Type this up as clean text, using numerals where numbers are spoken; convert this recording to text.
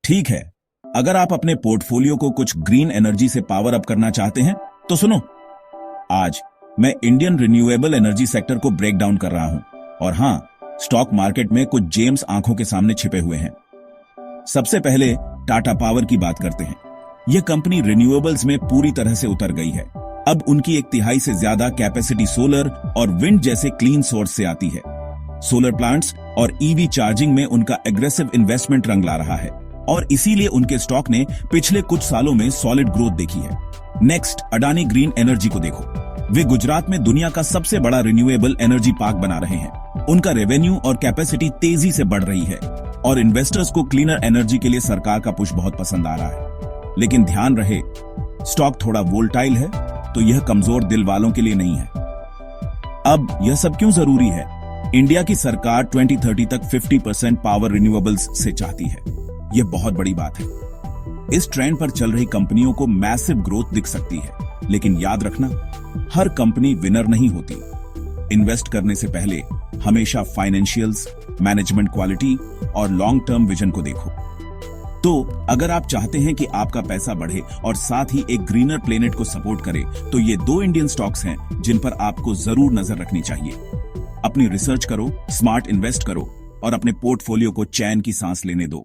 ठीक है, अगर आप अपने पोर्टफोलियो को कुछ ग्रीन एनर्जी से पावर अप करना चाहते हैं तो सुनो। आज मैं इंडियन रिन्यूएबल एनर्जी सेक्टर को ब्रेक डाउन कर रहा हूं और हां, स्टॉक मार्केट में कुछ जेम्स आंखों के सामने छिपे हुए हैं। सबसे पहले टाटा पावर की बात करते हैं। यह कंपनी रिन्यूएबल्स में पूरी तरह से उतर गई है। अब उनकी 1/3 से ज्यादा कैपेसिटी सोलर और विंड जैसे क्लीन सोर्स से आती है। सोलर प्लांट्स और ईवी चार्जिंग में उनका एग्रेसिव इन्वेस्टमेंट रंग ला रहा है और इसीलिए उनके स्टॉक ने पिछले कुछ सालों में सॉलिड ग्रोथ देखी है। नेक्स्ट, अडानी ग्रीन एनर्जी को देखो। वे गुजरात में दुनिया का सबसे बड़ा रिन्यूएबल एनर्जी पार्क बना रहे हैं। उनका रेवेन्यू और कैपेसिटी तेजी से बढ़ रही है और इन्वेस्टर्स को क्लीनर एनर्जी के लिए सरकार का पुश बहुत पसंद आ रहा है। लेकिन ध्यान रहे, स्टॉक थोड़ा वोल्टाइल है, तो यह कमजोर दिल वालों के लिए नहीं है। अब यह सब क्यों जरूरी है? इंडिया की सरकार 2030 तक 50% पावर रिन्यूएबल्स से चाहती है। यह बहुत बड़ी बात है। इस ट्रेंड पर चल रही कंपनियों को मैसिव ग्रोथ दिख सकती है, लेकिन याद रखना, हर कंपनी विनर नहीं होती। इन्वेस्ट करने से पहले हमेशा फाइनेंशियल्स, मैनेजमेंट क्वालिटी और लॉन्ग टर्म विजन को देखो। तो अगर आप चाहते हैं कि आपका पैसा बढ़े और साथ ही एक ग्रीनर प्लेनेट को सपोर्ट करे, तो ये 2 इंडियन स्टॉक्स हैं जिन पर आपको जरूर नजर रखनी चाहिए। अपनी रिसर्च करो, स्मार्ट इन्वेस्ट करो और अपने पोर्टफोलियो को चैन की सांस लेने दो।